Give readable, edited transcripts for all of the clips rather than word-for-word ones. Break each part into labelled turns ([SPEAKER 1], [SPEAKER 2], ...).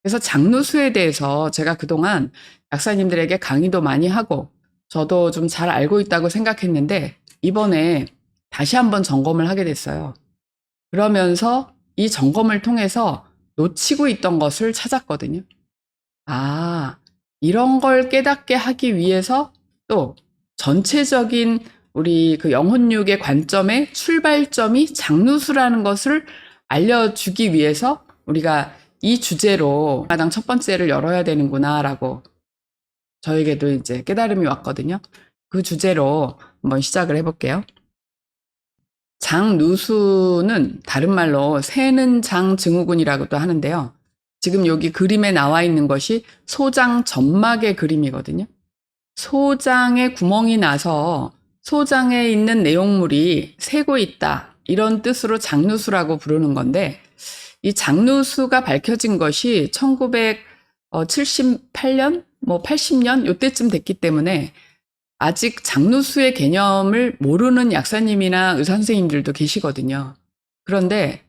[SPEAKER 1] 그래서 장누수에 대해서 제가 그동안 약사님들에게 강의도 많이 하고 저도 좀 잘 알고 있다고 생각했는데 이번에 다시 한번 점검을 하게 됐어요. 그러면서 이 점검을 통해서 놓치고 있던 것을 찾았거든요. 아, 이런 걸 깨닫게 하기 위해서 또 전체적인 우리 그 영혼육의 관점의 출발점이 장누수라는 것을 알려주기 위해서 우리가 이 주제로 마당 첫 번째를 열어야 되는구나라고 저에게도 이제 깨달음이 왔거든요. 그 주제로 한번 시작을 해볼게요. 장누수는 다른 말로 새는 장 증후군이라고도 하는데요. 지금 여기 그림에 나와 있는 것이 소장 점막의 그림이거든요. 소장에 구멍이 나서 소장에 있는 내용물이 새고 있다. 이런 뜻으로 장누수라고 부르는 건데 이 장누수가 밝혀진 것이 1978년, 80년 요때쯤 됐기 때문에 아직 장누수의 개념을 모르는 약사님이나 의사 선생님들도 계시거든요. 그런데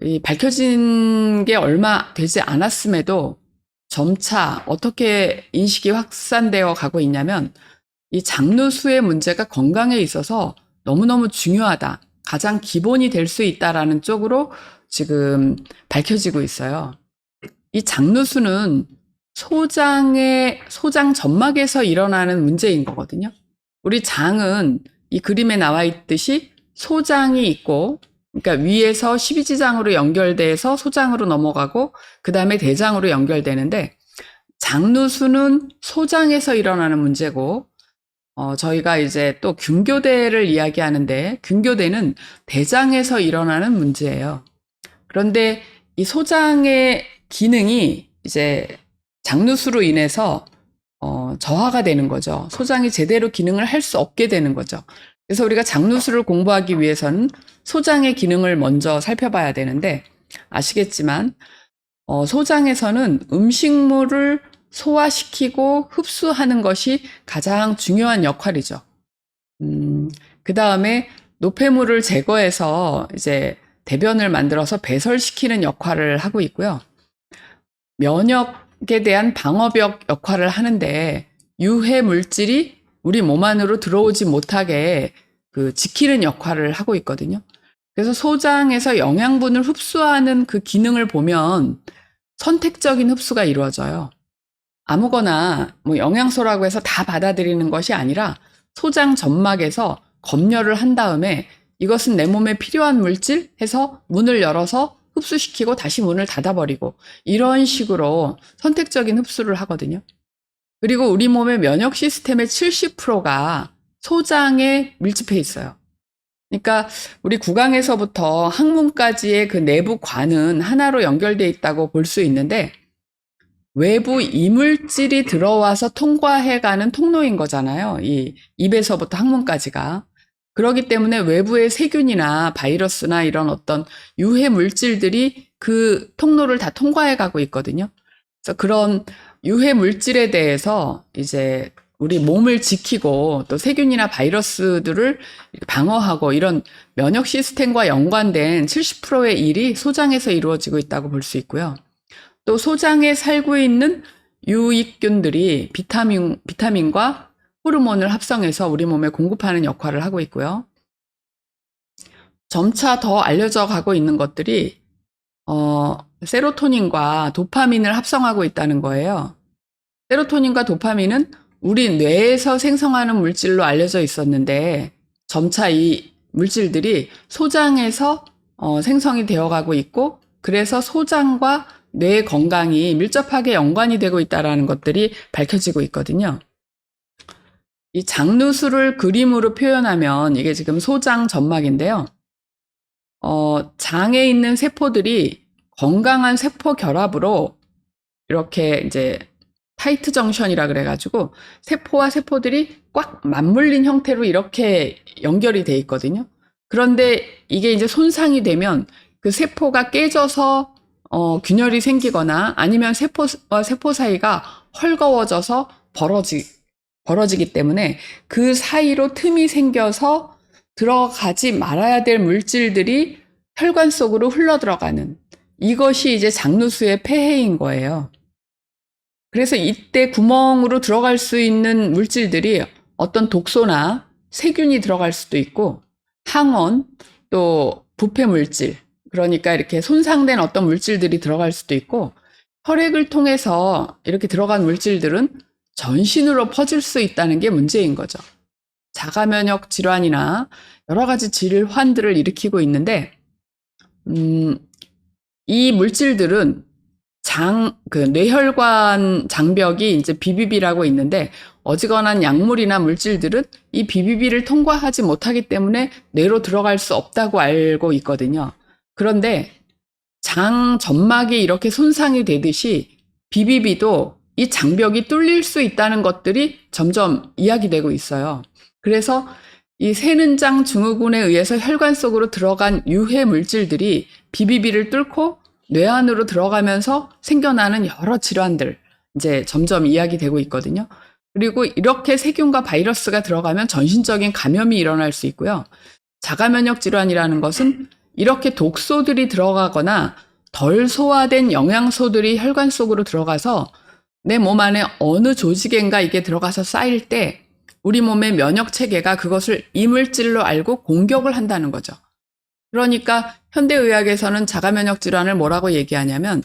[SPEAKER 1] 이 밝혀진 게 얼마 되지 않았음에도 점차 어떻게 인식이 확산되어 가고 있냐면 이 장누수의 문제가 건강에 있어서 너무너무 중요하다. 가장 기본이 될 수 있다라는 쪽으로 지금 밝혀지고 있어요. 이 장누수는 소장 점막에서 일어나는 문제인 거거든요. 우리 장은 이 그림에 나와 있듯이 소장이 있고, 그러니까 위에서 십이지장으로 연결돼서 소장으로 넘어가고, 그 다음에 대장으로 연결되는데, 장누수는 소장에서 일어나는 문제고, 저희가 이제 또 균교대를 이야기하는데, 균교대는 대장에서 일어나는 문제예요. 그런데 이 소장의 기능이 이제 장누수로 인해서 저하가 되는 거죠. 소장이 제대로 기능을 할 수 없게 되는 거죠. 그래서 우리가 장누수를 공부하기 위해서는 소장의 기능을 먼저 살펴봐야 되는데 아시겠지만 소장에서는 음식물을 소화시키고 흡수하는 것이 가장 중요한 역할이죠. 그 다음에 노폐물을 제거해서 이제 대변을 만들어서 배설시키는 역할을 하고 있고요. 면역에 대한 방어벽 역할을 하는데 유해 물질이 우리 몸 안으로 들어오지 못하게 지키는 역할을 하고 있거든요. 그래서 소장에서 영양분을 흡수하는 그 기능을 보면 선택적인 흡수가 이루어져요. 아무거나 영양소라고 해서 다 받아들이는 것이 아니라 소장 점막에서 검열을 한 다음에 이것은 내 몸에 필요한 물질 해서 문을 열어서 흡수시키고 다시 문을 닫아버리고 이런 식으로 선택적인 흡수를 하거든요. 그리고 우리 몸의 면역 시스템의 70%가 소장에 밀집해 있어요. 그러니까 우리 구강에서부터 항문까지의 그 내부 관은 하나로 연결되어 있다고 볼 수 있는데 외부 이물질이 들어와서 통과해가는 통로인 거잖아요. 이 입에서부터 항문까지가. 그렇기 때문에 외부의 세균이나 바이러스나 이런 어떤 유해 물질들이 그 통로를 다 통과해 가고 있거든요. 그래서 그런 유해 물질에 대해서 이제 우리 몸을 지키고 또 세균이나 바이러스들을 방어하고 이런 면역 시스템과 연관된 70%의 일이 소장에서 이루어지고 있다고 볼 수 있고요. 또 소장에 살고 있는 유익균들이 비타민과 호르몬을 합성해서 우리 몸에 공급하는 역할을 하고 있고요. 점차 더 알려져 가고 있는 것들이 세로토닌과 도파민을 합성하고 있다는 거예요. 세로토닌과 도파민은 우리 뇌에서 생성하는 물질로 알려져 있었는데 점차 이 물질들이 소장에서 생성이 되어가고 있고 그래서 소장과 뇌 건강이 밀접하게 연관이 되고 있다는 것들이 밝혀지고 있거든요. 이 장누수를 그림으로 표현하면 이게 지금 소장 점막인데요. 장에 있는 세포들이 건강한 세포 결합으로 이렇게 이제 타이트 정션이라 그래가지고 세포와 세포들이 꽉 맞물린 형태로 이렇게 연결이 돼 있거든요. 그런데 이게 이제 손상이 되면 그 세포가 깨져서 균열이 생기거나 아니면 세포와 세포 사이가 헐거워져서 벌어지기 때문에 그 사이로 틈이 생겨서 들어가지 말아야 될 물질들이 혈관 속으로 흘러 들어가는 이것이 이제 장누수의 폐해인 거예요. 그래서 이때 구멍으로 들어갈 수 있는 물질들이 어떤 독소나 세균이 들어갈 수도 있고 항원 또 부패 물질 그러니까 이렇게 손상된 어떤 물질들이 들어갈 수도 있고 혈액을 통해서 이렇게 들어간 물질들은 전신으로 퍼질 수 있다는 게 문제인 거죠. 자가면역 질환이나 여러 가지 질환들을 일으키고 있는데 이 물질들은 뇌혈관 장벽이 이제 BBB라고 있는데 어지간한 약물이나 물질들은 이 BBB를 통과하지 못하기 때문에 뇌로 들어갈 수 없다고 알고 있거든요. 그런데 장 점막이 이렇게 손상이 되듯이 BBB도 이 장벽이 뚫릴 수 있다는 것들이 점점 이야기되고 있어요. 그래서 이 세는장 증후군에 의해서 혈관 속으로 들어간 유해 물질들이 BBB를 뚫고 뇌 안으로 들어가면서 생겨나는 여러 질환들 이제 점점 이야기되고 있거든요. 그리고 이렇게 세균과 바이러스가 들어가면 전신적인 감염이 일어날 수 있고요. 자가면역 질환이라는 것은 이렇게 독소들이 들어가거나 덜 소화된 영양소들이 혈관 속으로 들어가서 내 몸 안에 어느 조직엔가 이게 들어가서 쌓일 때 우리 몸의 면역 체계가 그것을 이물질로 알고 공격을 한다는 거죠. 그러니까 현대의학에서는 자가면역 질환을 뭐라고 얘기하냐면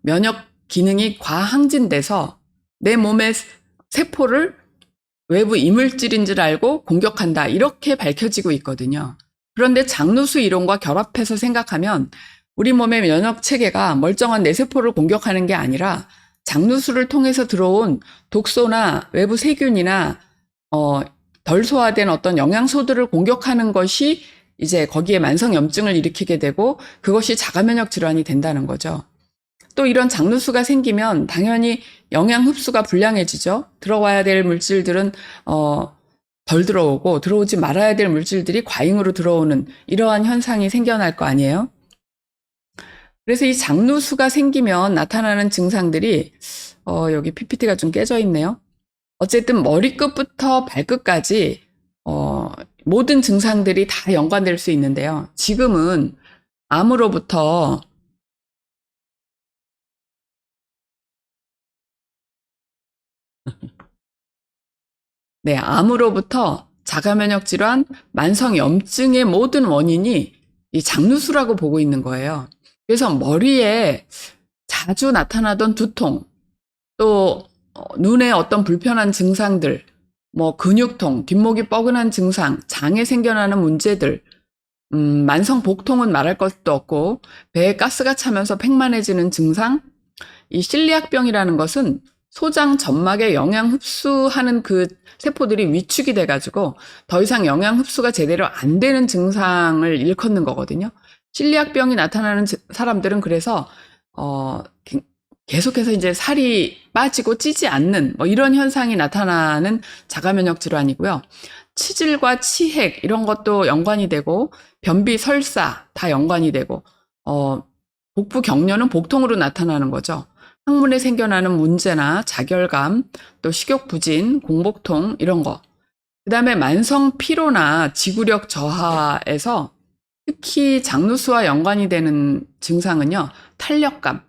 [SPEAKER 1] 면역 기능이 과항진돼서 내 몸의 세포를 외부 이물질인 줄 알고 공격한다 이렇게 밝혀지고 있거든요. 그런데 장누수 이론과 결합해서 생각하면 우리 몸의 면역 체계가 멀쩡한 내 세포를 공격하는 게 아니라 장누수를 통해서 들어온 독소나 외부 세균이나 덜 소화된 어떤 영양소들을 공격하는 것이 이제 거기에 만성염증을 일으키게 되고 그것이 자가면역 질환이 된다는 거죠. 또 이런 장누수가 생기면 당연히 영양 흡수가 불량해지죠. 들어와야 될 물질들은 덜 들어오고 들어오지 말아야 될 물질들이 과잉으로 들어오는 이러한 현상이 생겨날 거 아니에요. 그래서 이 장누수가 생기면 나타나는 증상들이 여기 PPT가 좀 깨져 있네요. 어쨌든 머리끝부터 발끝까지 모든 증상들이 다 연관될 수 있는데요. 지금은 암으로부터 암으로부터 자가면역 질환, 만성염증의 모든 원인이 이 장누수라고 보고 있는 거예요. 그래서 머리에 자주 나타나던 두통, 또 눈에 어떤 불편한 증상들, 뭐 근육통, 뒷목이 뻐근한 증상, 장에 생겨나는 문제들, 만성 복통은 말할 것도 없고 배에 가스가 차면서 팽만해지는 증상, 이 실리악병이라는 것은 소장 점막에 영양 흡수하는 그 세포들이 위축이 돼가지고 더 이상 영양 흡수가 제대로 안 되는 증상을 일컫는 거거든요. 실리악병이 나타나는 사람들은 그래서 계속해서 이제 살이 빠지고 찌지 않는 뭐 이런 현상이 나타나는 자가면역 질환이고요. 치질과 치핵 이런 것도 연관이 되고 변비, 설사 다 연관이 되고 복부 경련은 복통으로 나타나는 거죠. 항문에 생겨나는 문제나 자결감, 또 식욕부진, 공복통 이런 거. 그다음에 만성 피로나 지구력 저하에서 특히 장누수와 연관이 되는 증상은요. 탄력감.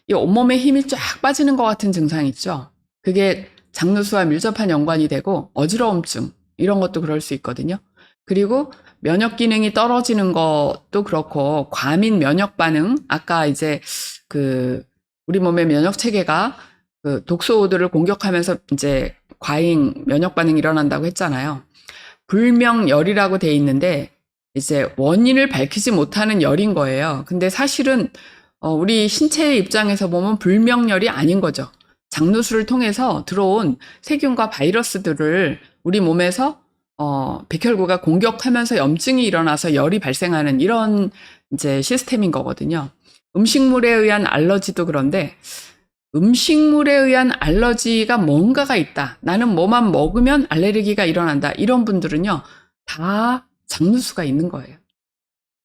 [SPEAKER 1] 이 온몸에 힘이 쫙 빠지는 것 같은 증상 있죠. 그게 장누수와 밀접한 연관이 되고 어지러움증 이런 것도 그럴 수 있거든요. 그리고 면역 기능이 떨어지는 것도 그렇고 과민 면역 반응 아까 이제 우리 몸의 면역 체계가 독소들을 공격하면서 이제 과잉 면역 반응이 일어난다고 했잖아요. 불명열이라고 돼 있는데 이제 원인을 밝히지 못하는 열인 거예요. 근데 사실은 우리 신체의 입장에서 보면 불명열이 아닌 거죠. 장누수를 통해서 들어온 세균과 바이러스들을 우리 몸에서 백혈구가 공격하면서 염증이 일어나서 열이 발생하는 이런 이제 시스템인 거거든요. 음식물에 의한 알러지도 그런데 음식물에 의한 알러지가 뭔가가 있다. 나는 뭐만 먹으면 알레르기가 일어난다. 이런 분들은요. 다 장누수가 있는 거예요.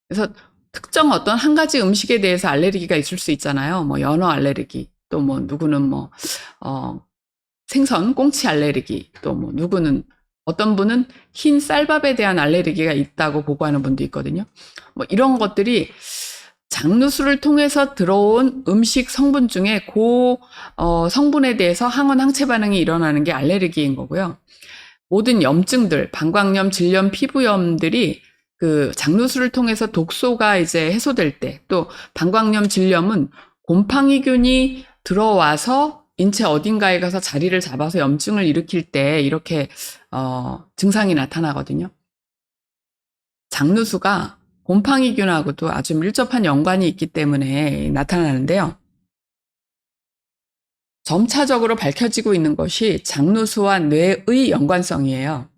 [SPEAKER 1] 그래서 특정 어떤 한 가지 음식에 대해서 알레르기가 있을 수 있잖아요. 뭐 연어 알레르기, 또 뭐 누구는 뭐 생선 꽁치 알레르기, 또 뭐 누구는 어떤 분은 흰 쌀밥에 대한 알레르기가 있다고 보고하는 분도 있거든요. 뭐 이런 것들이 장누수를 통해서 들어온 음식 성분 중에 성분에 대해서 항원 항체 반응이 일어나는 게 알레르기인 거고요. 모든 염증들, 방광염, 질염, 피부염들이 그 장누수를 통해서 독소가 이제 해소될 때, 또 방광염, 질염은 곰팡이균이 들어와서 인체 어딘가에 가서 자리를 잡아서 염증을 일으킬 때 이렇게 증상이 나타나거든요. 장누수가 곰팡이균하고도 아주 밀접한 연관이 있기 때문에 나타나는데요. 점차적으로 밝혀지고 있는 것이 장누수와 뇌의 연관성이에요.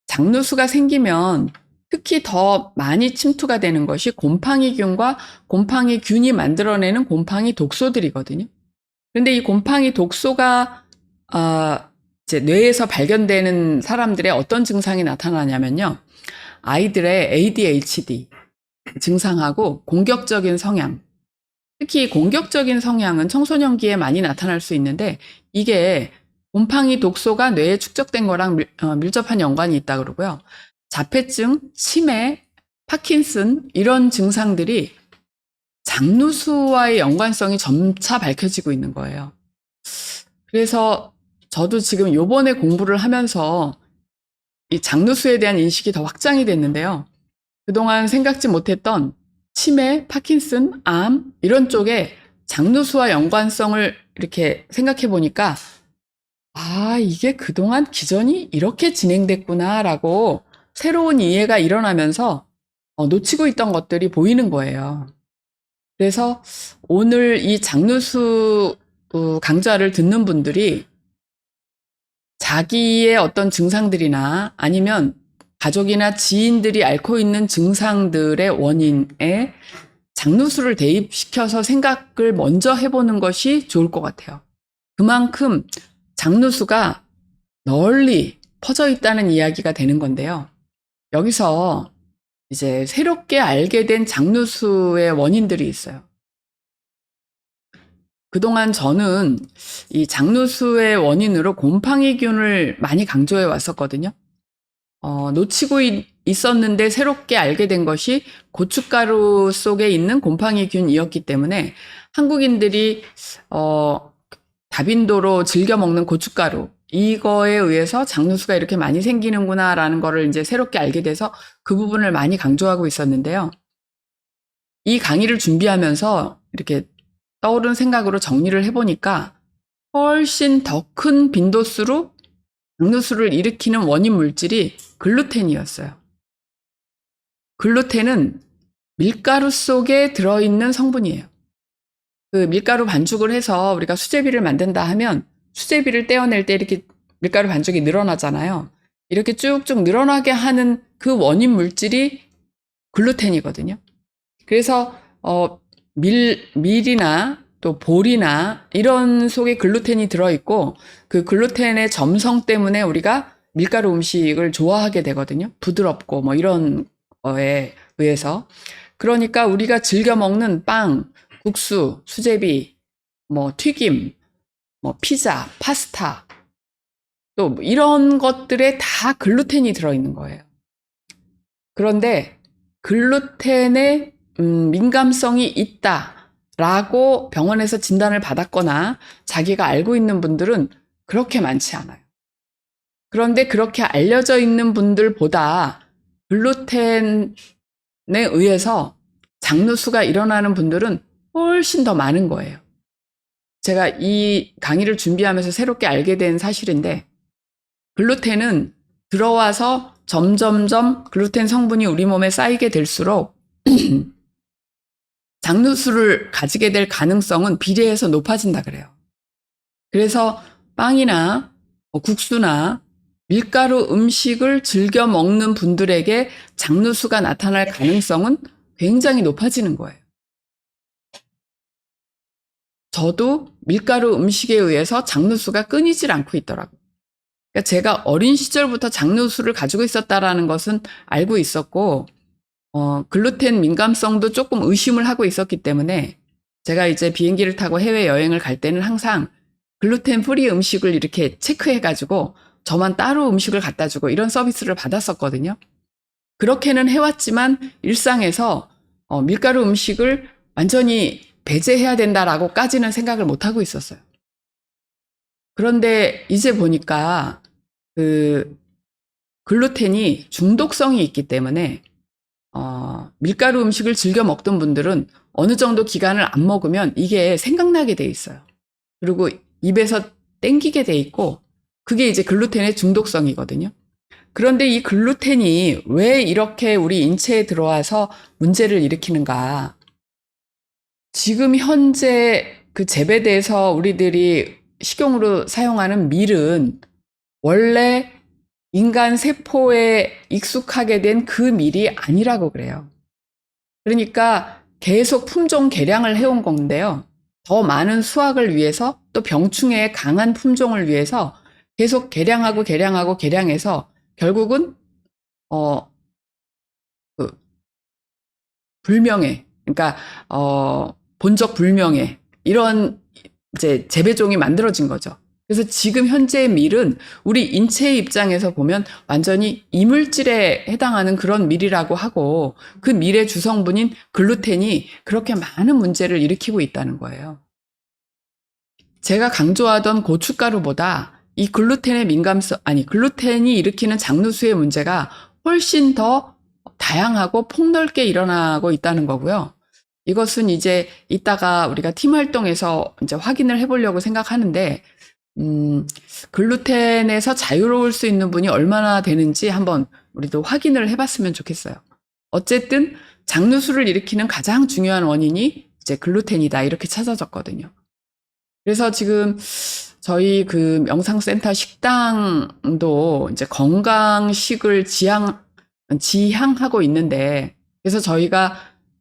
[SPEAKER 1] 장누수가 생기면 특히 더 많이 침투가 되는 것이 곰팡이균과 곰팡이균이 만들어내는 곰팡이 독소들이거든요. 그런데 이 곰팡이 독소가 이제 뇌에서 발견되는 사람들의 어떤 증상이 나타나냐면요. 아이들의 ADHD 증상하고 공격적인 성향, 특히 공격적인 성향은 청소년기에 많이 나타날 수 있는데 이게 곰팡이 독소가 뇌에 축적된 거랑 밀접한 연관이 있다 그러고요. 자폐증, 치매, 파킨슨 이런 증상들이 장누수와의 연관성이 점차 밝혀지고 있는 거예요. 그래서 저도 지금 요번에 공부를 하면서 이 장누수에 대한 인식이 더 확장이 됐는데요. 그동안 생각지 못했던 치매, 파킨슨, 암 이런 쪽에 장누수와 연관성을 이렇게 생각해 보니까 이게 그동안 기전이 이렇게 진행됐구나라고 새로운 이해가 일어나면서 놓치고 있던 것들이 보이는 거예요. 그래서 오늘 이 장누수 강좌를 듣는 분들이 자기의 어떤 증상들이나 아니면 가족이나 지인들이 앓고 있는 증상들의 원인에 장누수를 대입시켜서 생각을 먼저 해보는 것이 좋을 것 같아요. 그만큼 장누수가 널리 퍼져 있다는 이야기가 되는 건데요. 여기서 이제 새롭게 알게 된 장누수의 원인들이 있어요. 그동안 저는 이 장누수의 원인으로 곰팡이균을 많이 강조해 왔었거든요. 놓치고 있었는데 새롭게 알게 된 것이 고춧가루 속에 있는 곰팡이균이었기 때문에 한국인들이 다빈도로 즐겨 먹는 고춧가루 이거에 의해서 장누수가 이렇게 많이 생기는구나라는 거를 이제 새롭게 알게 돼서 그 부분을 많이 강조하고 있었는데요. 이 강의를 준비하면서 이렇게 떠오른 생각으로 정리를 해보니까 훨씬 더 큰 빈도수로 장누수를 일으키는 원인 물질이 글루텐이었어요. 글루텐은 밀가루 속에 들어있는 성분이에요. 그 밀가루 반죽을 해서 우리가 수제비를 만든다 하면 수제비를 떼어낼 때 이렇게 밀가루 반죽이 늘어나잖아요. 이렇게 쭉쭉 늘어나게 하는 그 원인 물질이 글루텐이거든요. 그래서 밀이나 또 보리나 이런 속에 글루텐이 들어있고 그 글루텐의 점성 때문에 우리가 밀가루 음식을 좋아하게 되거든요. 부드럽고 뭐 이런 거에 의해서. 그러니까 우리가 즐겨 먹는 빵, 국수, 수제비, 뭐 튀김, 뭐 피자, 파스타 또 이런 것들에 다 글루텐이 들어있는 거예요. 그런데 글루텐에 민감성이 있다라고 병원에서 진단을 받았거나 자기가 알고 있는 분들은 그렇게 많지 않아요. 그런데 그렇게 알려져 있는 분들보다 글루텐에 의해서 장누수가 일어나는 분들은 훨씬 더 많은 거예요. 제가 이 강의를 준비하면서 새롭게 알게 된 사실인데 글루텐은 들어와서 점점점 글루텐 성분이 우리 몸에 쌓이게 될수록 장누수를 가지게 될 가능성은 비례해서 높아진다 그래요. 그래서 빵이나 국수나 밀가루 음식을 즐겨 먹는 분들에게 장누수가 나타날 가능성은 굉장히 높아지는 거예요. 저도 밀가루 음식에 의해서 장누수가 끊이질 않고 있더라고요. 그러니까 제가 어린 시절부터 장누수를 가지고 있었다라는 것은 알고 있었고 글루텐 민감성도 조금 의심을 하고 있었기 때문에 제가 이제 비행기를 타고 해외여행을 갈 때는 항상 글루텐 프리 음식을 이렇게 체크해가지고 저만 따로 음식을 갖다 주고 이런 서비스를 받았었거든요. 그렇게는 해왔지만 일상에서 밀가루 음식을 완전히 배제해야 된다라고까지는 생각을 못 하고 있었어요. 그런데 이제 보니까 그 글루텐이 중독성이 있기 때문에 밀가루 음식을 즐겨 먹던 분들은 어느 정도 기간을 안 먹으면 이게 생각나게 돼 있어요. 그리고 입에서 땡기게 돼 있고 그게 이제 글루텐의 중독성이거든요. 그런데 이 글루텐이 왜 이렇게 우리 인체에 들어와서 문제를 일으키는가? 지금 현재 그 재배돼서 우리들이 식용으로 사용하는 밀은 원래 인간 세포에 익숙하게 된 그 밀이 아니라고 그래요. 그러니까 계속 품종 개량을 해온 건데요. 더 많은 수확을 위해서 또 병충해의 강한 품종을 위해서 계속 개량해서 결국은 그 불명예, 그러니까 본적 불명예 이런 이제 재배종이 만들어진 거죠. 그래서 지금 현재의 밀은 우리 인체의 입장에서 보면 완전히 이물질에 해당하는 그런 밀이라고 하고 그 밀의 주성분인 글루텐이 그렇게 많은 문제를 일으키고 있다는 거예요. 제가 강조하던 고춧가루보다 이 글루텐의 민감성, 글루텐이 일으키는 장누수의 문제가 훨씬 더 다양하고 폭넓게 일어나고 있다는 거고요. 이것은 이제 이따가 우리가 팀 활동에서 이제 확인을 해보려고 생각하는데, 글루텐에서 자유로울 수 있는 분이 얼마나 되는지 한번 우리도 확인을 해봤으면 좋겠어요. 어쨌든 장누수를 일으키는 가장 중요한 원인이 이제 글루텐이다 이렇게 찾아졌거든요. 그래서 지금 저희 그 명상센터 식당도 이제 건강식을 지향하고 있는데, 그래서 저희가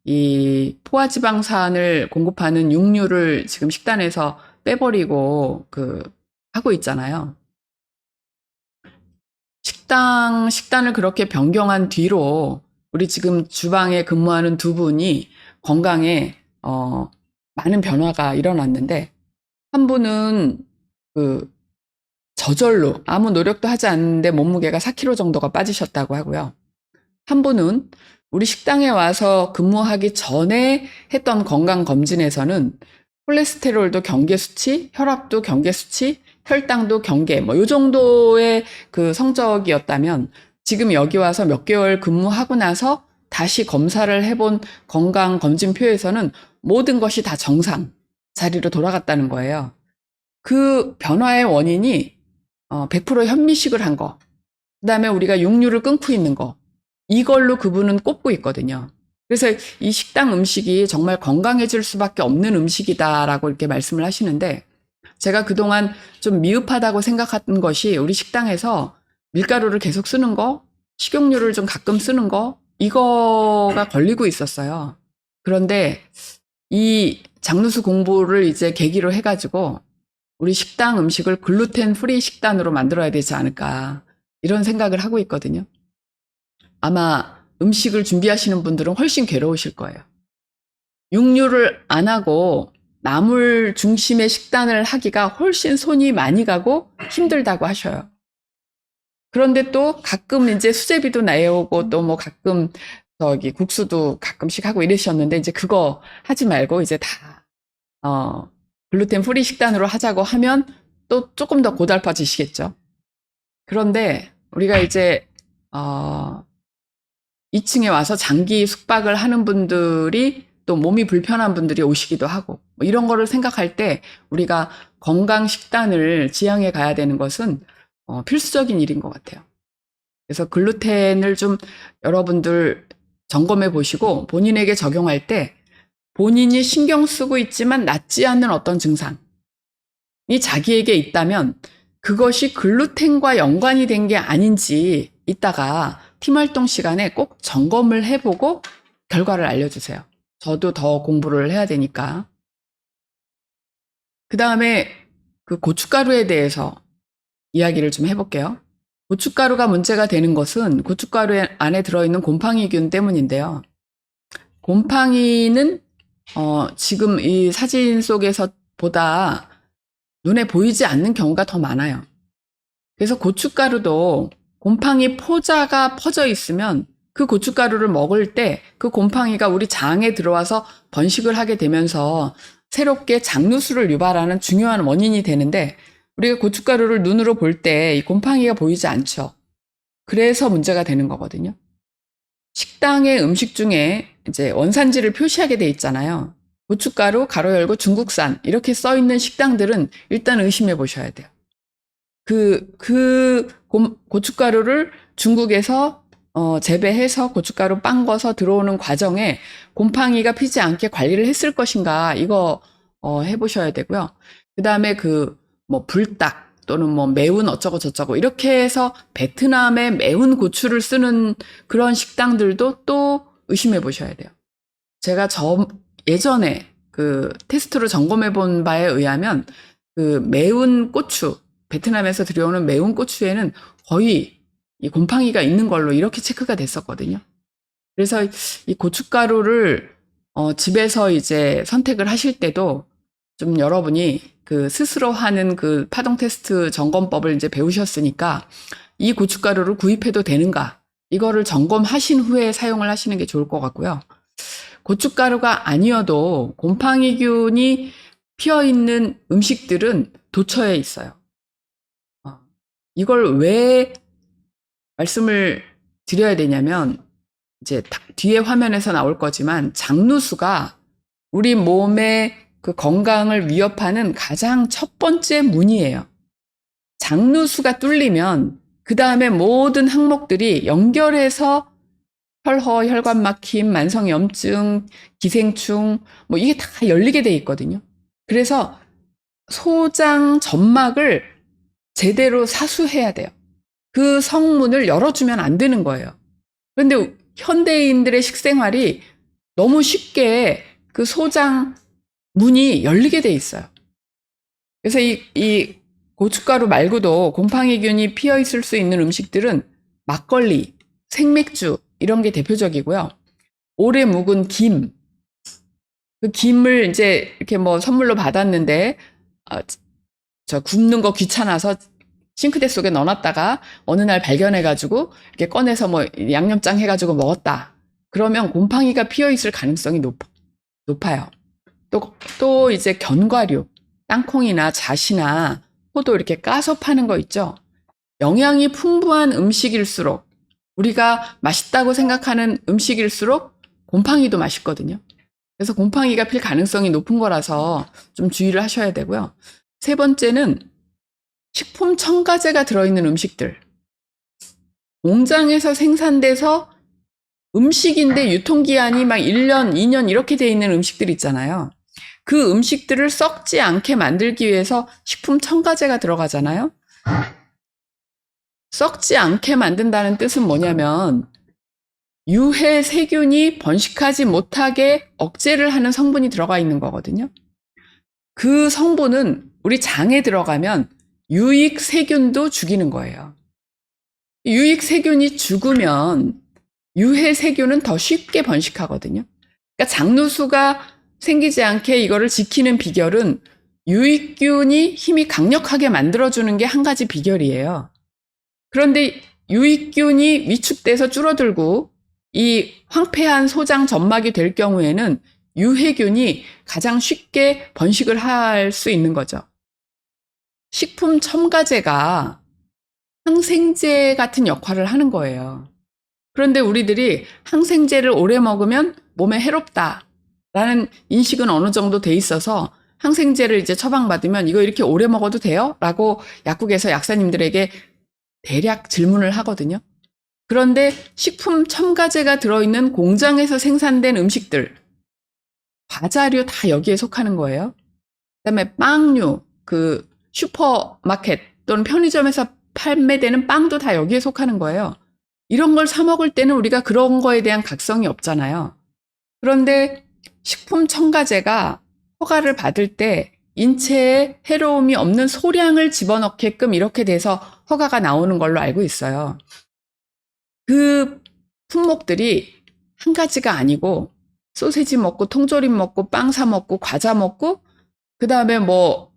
[SPEAKER 1] 이 포화지방산을 공급하는 육류를 지금 식단에서 빼버리고 하고 있잖아요. 식단을 그렇게 변경한 뒤로 우리 지금 주방에 근무하는 두 분이 건강에 많은 변화가 일어났는데, 한 분은 저절로 아무 노력도 하지 않는데 몸무게가 4kg 정도가 빠지셨다고 하고요. 한 분은 우리 식당에 와서 근무하기 전에 했던 건강검진에서는 콜레스테롤도 경계 수치, 혈압도 경계 수치, 혈당도 경계, 요 정도의 그 성적이었다면 지금 여기 와서 몇 개월 근무하고 나서 다시 검사를 해본 건강검진표에서는 모든 것이 다 정상 자리로 돌아갔다는 거예요. 그 변화의 원인이 100% 현미식을 한 거, 그 다음에 우리가 육류를 끊고 있는 거, 이걸로 그분은 꼽고 있거든요. 그래서 이 식당 음식이 정말 건강해질 수밖에 없는 음식이다라고 이렇게 말씀을 하시는데, 제가 그동안 좀 미흡하다고 생각했던 것이 우리 식당에서 밀가루를 계속 쓰는 거, 식용유를 좀 가끔 쓰는 거, 이거가 걸리고 있었어요. 그런데 이 장누수 공부를 이제 계기로 해가지고 우리 식당 음식을 글루텐 프리 식단으로 만들어야 되지 않을까 이런 생각을 하고 있거든요. 아마 음식을 준비하시는 분들은 훨씬 괴로우실 거예요. 육류를 안 하고 나물 중심의 식단을 하기가 훨씬 손이 많이 가고 힘들다고 하셔요. 그런데 또 가끔 이제 수제비도 내오고 또 뭐 가끔 국수도 가끔씩 하고 이러셨는데, 이제 그거 하지 말고 이제 다 글루텐 프리 식단으로 하자고 하면 또 조금 더 고달파지시겠죠. 그런데 우리가 이제 2층에 와서 장기 숙박을 하는 분들이 또 몸이 불편한 분들이 오시기도 하고, 뭐 이런 거를 생각할 때 우리가 건강 식단을 지향해 가야 되는 것은 필수적인 일인 것 같아요. 그래서 글루텐을 좀 여러분들 점검해 보시고 본인에게 적용할 때 본인이 신경 쓰고 있지만 낫지 않는 어떤 증상이 자기에게 있다면 그것이 글루텐과 연관이 된 게 아닌지 이따가 팀활동 시간에 꼭 점검을 해보고 결과를 알려주세요. 저도 더 공부를 해야 되니까. 그 다음에 그 고춧가루에 대해서 이야기를 좀 해볼게요. 고춧가루가 문제가 되는 것은 고춧가루 안에 들어있는 곰팡이균 때문인데요. 곰팡이는 지금 이 사진 속에서 보다 눈에 보이지 않는 경우가 더 많아요. 그래서 고춧가루도 곰팡이 포자가 퍼져 있으면 그 고춧가루를 먹을 때 그 곰팡이가 우리 장에 들어와서 번식을 하게 되면서 새롭게 장누수를 유발하는 중요한 원인이 되는데 우리가 고춧가루를 눈으로 볼 때 이 곰팡이가 보이지 않죠. 그래서 문제가 되는 거거든요. 식당의 음식 중에 이제 원산지를 표시하게 돼 있잖아요. 고춧가루 가로 열고 중국산 이렇게 써 있는 식당들은 일단 의심해 보셔야 돼요. 고춧가루를 중국에서 재배해서 고춧가루 빵거서 들어오는 과정에 곰팡이가 피지 않게 관리를 했을 것인가 이거 해보셔야 되고요. 그 다음에 뭐 불닭 또는 뭐 매운 어쩌고 저쩌고 이렇게 해서 베트남의 매운 고추를 쓰는 그런 식당들도 또 의심해 보셔야 돼요. 제가 예전에 테스트로 점검해 본 바에 의하면 매운 고추, 베트남에서 들여오는 매운 고추에는 거의 이 곰팡이가 있는 걸로 이렇게 체크가 됐었거든요. 그래서 이 고춧가루를 집에서 이제 선택을 하실 때도 좀 여러분이 스스로 하는 파동 테스트 점검법을 이제 배우셨으니까 이 고춧가루를 구입해도 되는가 이거를 점검하신 후에 사용을 하시는 게 좋을 것 같고요. 고춧가루가 아니어도 곰팡이균이 피어 있는 음식들은 도처에 있어요. 이걸 왜 말씀을 드려야 되냐면 이제 뒤에 화면에서 나올 거지만 장누수가 우리 몸의 건강을 위협하는 가장 첫 번째 문이에요. 장누수가 뚫리면 그 다음에 모든 항목들이 연결해서 혈허, 혈관 막힘, 만성염증, 기생충 뭐 이게 다 열리게 돼 있거든요. 그래서 소장 점막을 제대로 사수해야 돼요. 그 성문을 열어주면 안 되는 거예요. 그런데 현대인들의 식생활이 너무 쉽게 소장 문이 열리게 돼 있어요. 그래서 이 고춧가루 말고도 곰팡이균이 피어 있을 수 있는 음식들은 막걸리, 생맥주 이런 게 대표적이고요. 오래 묵은 김, 그 김을 이제 이렇게 뭐 선물로 받았는데 저 굽는 거 귀찮아서 싱크대 속에 넣어놨다가 어느 날 발견해가지고 이렇게 꺼내서 뭐 양념장 해가지고 먹었다. 그러면 곰팡이가 피어 있을 가능성이 높아요. 또 이제 견과류, 땅콩이나 잣이나 포도 이렇게 까서 파는 거 있죠. 영양이 풍부한 음식일수록 우리가 맛있다고 생각하는 음식일수록 곰팡이도 맛있거든요. 그래서 곰팡이가 필 가능성이 높은 거라서 좀 주의를 하셔야 되고요. 세 번째는 식품 첨가제가 들어있는 음식들. 공장에서 생산돼서 음식인데 유통기한이 막 1년, 2년 이렇게 돼 있는 음식들 있잖아요. 그 음식들을 썩지 않게 만들기 위해서 식품 첨가제가 들어가잖아요. 썩지 않게 만든다는 뜻은 뭐냐면 유해 세균이 번식하지 못하게 억제를 하는 성분이 들어가 있는 거거든요. 그 성분은 우리 장에 들어가면 유익 세균도 죽이는 거예요. 유익 세균이 죽으면 유해 세균은 더 쉽게 번식하거든요. 그러니까 장누수가 생기지 않게 이거를 지키는 비결은 유익균이 힘이 강력하게 만들어주는 게 한 가지 비결이에요. 그런데 유익균이 위축돼서 줄어들고 이 황폐한 소장 점막이 될 경우에는 유해균이 가장 쉽게 번식을 할 수 있는 거죠. 식품 첨가제가 항생제 같은 역할을 하는 거예요. 그런데 우리들이 항생제를 오래 먹으면 몸에 해롭다라는 인식은 어느 정도 돼 있어서 항생제를 이제 처방받으면 이거 이렇게 오래 먹어도 돼요? 라고 약국에서 약사님들에게 대략 질문을 하거든요. 그런데 식품 첨가제가 들어있는 공장에서 생산된 음식들, 과자류 다 여기에 속하는 거예요. 그다음에 빵류, 슈퍼마켓 또는 편의점에서 판매되는 빵도 다 여기에 속하는 거예요. 이런 걸 사 먹을 때는 우리가 그런 거에 대한 각성이 없잖아요. 그런데 식품 첨가제가 허가를 받을 때 인체에 해로움이 없는 소량을 집어넣게끔 이렇게 돼서 허가가 나오는 걸로 알고 있어요. 그 품목들이 한 가지가 아니고 소세지 먹고 통조림 먹고 빵 사 먹고 과자 먹고 그 다음에 뭐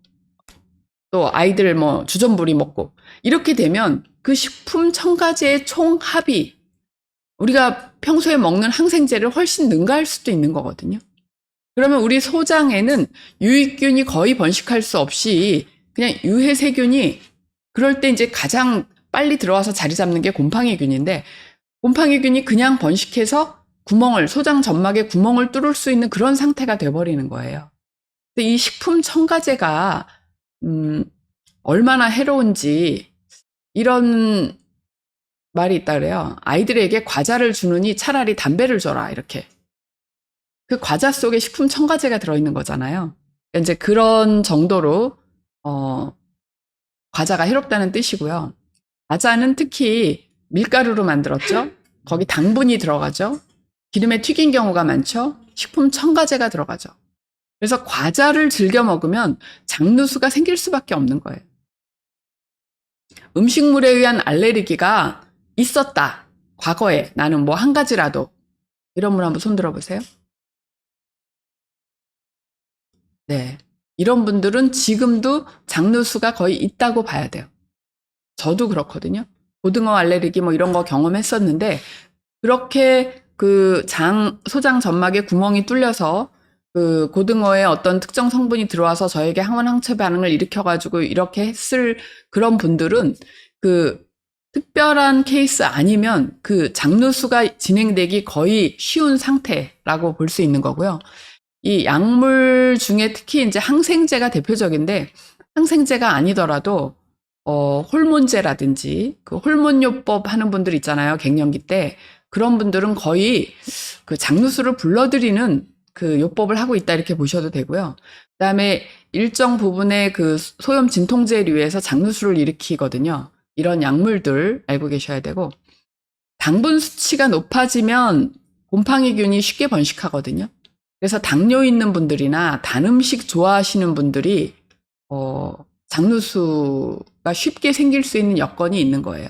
[SPEAKER 1] 또 아이들 뭐 주전부리 먹고 이렇게 되면 그 식품 첨가제의 총 합이 우리가 평소에 먹는 항생제를 훨씬 능가할 수도 있는 거거든요. 그러면 우리 소장에는 유익균이 거의 번식할 수 없이 그냥 유해세균이 그럴 때 이제 가장 빨리 들어와서 자리 잡는 게 곰팡이균인데 곰팡이균이 그냥 번식해서 소장 점막에 구멍을 뚫을 수 있는 그런 상태가 돼버리는 거예요. 근데 이 식품 첨가제가 얼마나 해로운지 이런 말이 있다 그래요. 아이들에게 과자를 주느니 차라리 담배를 줘라 이렇게. 그 과자 속에 식품 첨가제가 들어있는 거잖아요. 이제 그런 정도로 과자가 해롭다는 뜻이고요. 과자는 특히 밀가루로 만들었죠. 거기 당분이 들어가죠. 기름에 튀긴 경우가 많죠. 식품 첨가제가 들어가죠. 그래서 과자를 즐겨 먹으면 장누수가 생길 수밖에 없는 거예요. 음식물에 의한 알레르기가 있었다. 과거에 나는 뭐 한 가지라도. 이런 분 한번 손 들어보세요. 네. 이런 분들은 지금도 장누수가 거의 있다고 봐야 돼요. 저도 그렇거든요. 고등어 알레르기 뭐 이런 거 경험했었는데 그렇게 그 소장 점막에 구멍이 뚫려서 그 고등어의 어떤 특정 성분이 들어와서 저에게 항원 항체 반응을 일으켜가지고 이렇게 했을 그런 분들은 그 특별한 케이스 아니면 그 장누수가 진행되기 거의 쉬운 상태라고 볼 수 있는 거고요. 이 약물 중에 특히 이제 항생제가 대표적인데 항생제가 아니더라도 호르몬제라든지 그 호르몬요법 하는 분들 있잖아요. 갱년기 때 그런 분들은 거의 그 장누수를 불러들이는 그 요법을 하고 있다 이렇게 보셔도 되고요. 그다음에 일정 부분의 그 소염 진통제류에서 장누수를 일으키거든요. 이런 약물들 알고 계셔야 되고 당분 수치가 높아지면 곰팡이균이 쉽게 번식하거든요. 그래서 당뇨 있는 분들이나 단 음식 좋아하시는 분들이 장누수가 쉽게 생길 수 있는 여건이 있는 거예요.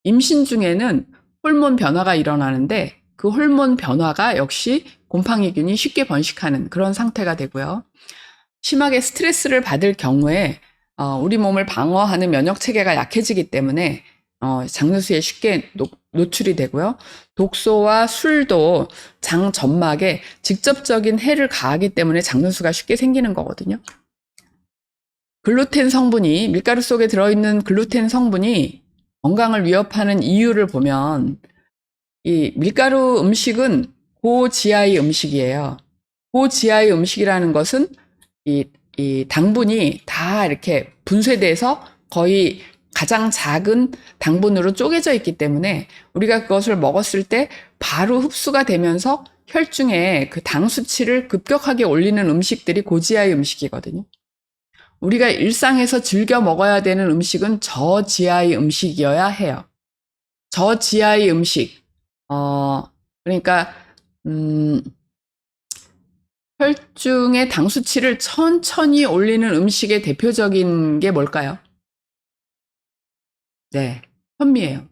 [SPEAKER 1] 임신 중에는 호르몬 변화가 일어나는데 그 호르몬 변화가 역시 곰팡이균이 쉽게 번식하는 그런 상태가 되고요. 심하게 스트레스를 받을 경우에 우리 몸을 방어하는 면역 체계가 약해지기 때문에 장누수에 쉽게 노출이 되고요. 독소와 술도 장 점막에 직접적인 해를 가하기 때문에 장누수가 쉽게 생기는 거거든요. 글루텐 성분이 밀가루 속에 들어있는 글루텐 성분이 건강을 위협하는 이유를 보면 이 밀가루 음식은 고GI 음식이에요. 고GI 음식이라는 것은 이 당분이 다 이렇게 분쇄돼서 거의 가장 작은 당분으로 쪼개져 있기 때문에 우리가 그것을 먹었을 때 바로 흡수가 되면서 혈중에 그 당 수치를 급격하게 올리는 음식들이 고GI 음식이거든요. 우리가 일상에서 즐겨 먹어야 되는 음식은 저GI 음식이어야 해요. 저GI 음식. 그러니까 혈중의 당 수치를 천천히 올리는 음식의 대표적인 게 뭘까요? 네, 현미예요.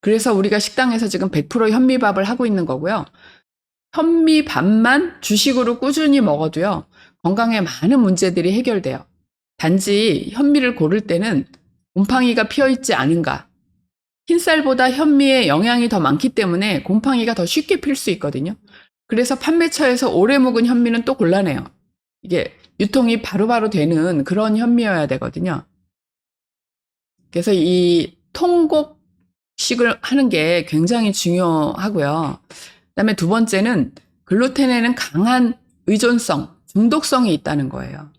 [SPEAKER 1] 그래서 우리가 식당에서 지금 100% 현미밥을 하고 있는 거고요. 현미밥만 주식으로 꾸준히 먹어도요. 건강에 많은 문제들이 해결돼요. 단지 현미를 고를 때는 곰팡이가 피어있지 않은가. 흰쌀보다 현미에 영양이 더 많기 때문에 곰팡이가 더 쉽게 필 수 있거든요. 그래서 판매처에서 오래 묵은 현미는 또 곤란해요. 이게 유통이 바로바로 되는 그런 현미여야 되거든요. 그래서 이 통곡식을 하는 게 굉장히 중요하고요. 그다음에 두 번째는 글루텐에는 강한 의존성, 중독성이 있다는 거예요.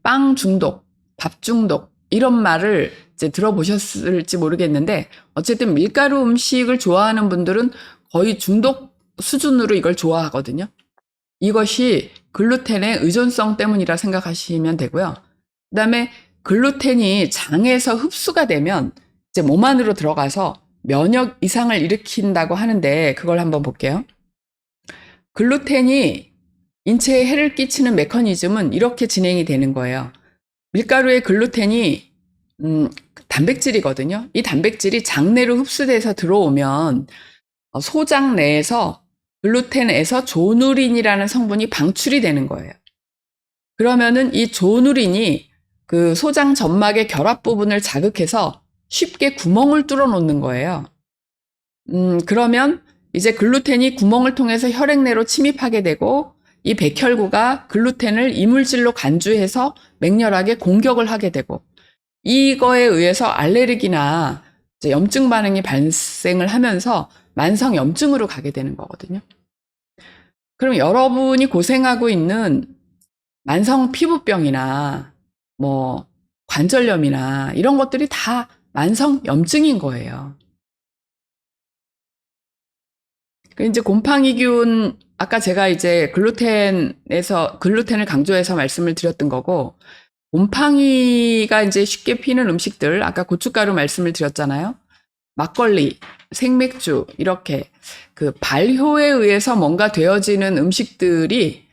[SPEAKER 1] 빵 중독, 밥 중독 이런 말을 이제 들어보셨을지 모르겠는데 어쨌든 밀가루 음식을 좋아하는 분들은 거의 중독 수준으로 이걸 좋아하거든요. 이것이 글루텐의 의존성 때문이라 생각하시면 되고요. 그다음에 글루텐이 장에서 흡수가 되면 이제 몸 안으로 들어가서 면역 이상을 일으킨다고 하는데 그걸 한번 볼게요. 글루텐이 인체에 해를 끼치는 메커니즘은 이렇게 진행이 되는 거예요. 밀가루의 글루텐이 단백질이거든요. 이 단백질이 장내로 흡수돼서 들어오면 소장 내에서 글루텐에서 조누린이라는 성분이 방출이 되는 거예요. 그러면은 이 조누린이 그 소장 점막의 결합 부분을 자극해서 쉽게 구멍을 뚫어 놓는 거예요. 그러면 이제 글루텐이 구멍을 통해서 혈액 내로 침입하게 되고 이 백혈구가 글루텐을 이물질로 간주해서 맹렬하게 공격을 하게 되고 이거에 의해서 알레르기나 이제 염증 반응이 발생을 하면서 만성 염증으로 가게 되는 거거든요. 그럼 여러분이 고생하고 있는 만성 피부병이나 뭐 관절염이나 이런 것들이 다 만성 염증인 거예요. 그 이제 곰팡이균 아까 제가 이제 글루텐을 강조해서 말씀을 드렸던 거고 곰팡이가 이제 쉽게 피는 음식들 아까 고춧가루 말씀을 드렸잖아요. 막걸리, 생맥주 이렇게 그 발효에 의해서 뭔가 되어지는 음식들이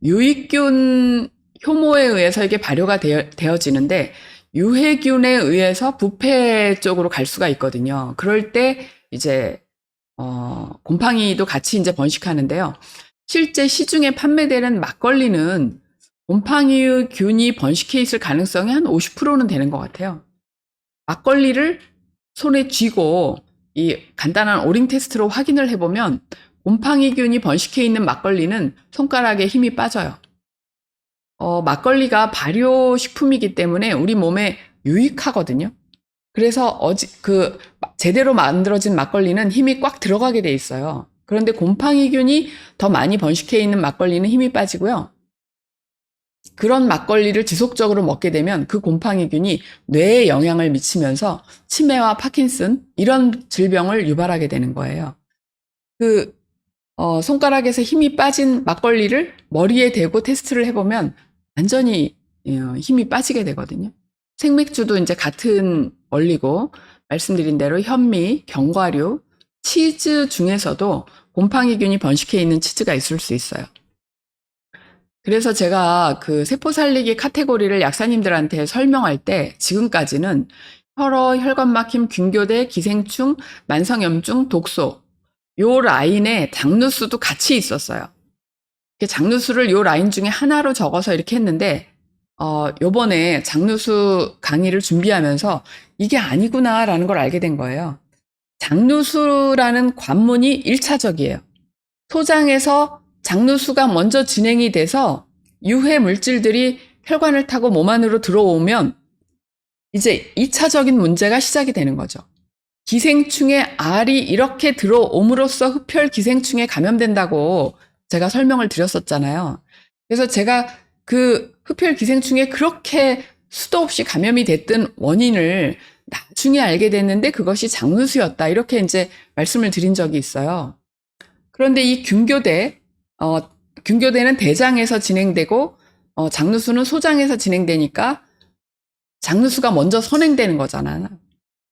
[SPEAKER 1] 유익균 효모에 의해서 이게 발효가 되어지는데 유해균에 의해서 부패 쪽으로 갈 수가 있거든요. 그럴 때 이제 곰팡이도 같이 이제 번식하는데요. 실제 시중에 판매되는 막걸리는 곰팡이균이 번식해 있을 가능성이 한 50%는 되는 것 같아요. 막걸리를 손에 쥐고 이 간단한 오링 테스트로 확인을 해보면 곰팡이균이 번식해 있는 막걸리는 손가락에 힘이 빠져요. 막걸리가 발효식품이기 때문에 우리 몸에 유익하거든요. 그래서 제대로 만들어진 막걸리는 힘이 꽉 들어가게 돼 있어요. 그런데 곰팡이균이 더 많이 번식해 있는 막걸리는 힘이 빠지고요. 그런 막걸리를 지속적으로 먹게 되면 그 곰팡이균이 뇌에 영향을 미치면서 치매와 파킨슨 이런 질병을 유발하게 되는 거예요. 손가락에서 힘이 빠진 막걸리를 머리에 대고 테스트를 해보면 완전히 힘이 빠지게 되거든요. 생맥주도 이제 같은 원리고 말씀드린 대로 현미, 견과류, 치즈 중에서도 곰팡이균이 번식해 있는 치즈가 있을 수 있어요. 그래서 제가 그 세포 살리기 카테고리를 약사님들한테 설명할 때 지금까지는 혈어, 혈관 막힘, 균교대, 기생충, 만성염증, 독소 요 라인에 장누수도 같이 있었어요. 장누수를 요 라인 중에 하나로 적어서 이렇게 했는데 요번에 장누수 강의를 준비하면서 이게 아니구나라는 걸 알게 된 거예요. 장누수라는 관문이 1차적이에요. 소장에서 장누수가 먼저 진행이 돼서 유해 물질들이 혈관을 타고 몸 안으로 들어오면 이제 2차적인 문제가 시작이 되는 거죠. 기생충의 알이 이렇게 들어옴으로써 흡혈 기생충에 감염된다고 제가 설명을 드렸었잖아요. 그래서 제가 그 흡혈 기생충에 그렇게 수도 없이 감염이 됐던 원인을 나중에 알게 됐는데 그것이 장누수였다. 이렇게 이제 말씀을 드린 적이 있어요. 그런데 이 균교대는 대장에서 진행되고 장누수는 소장에서 진행되니까 장누수가 먼저 선행되는 거잖아요.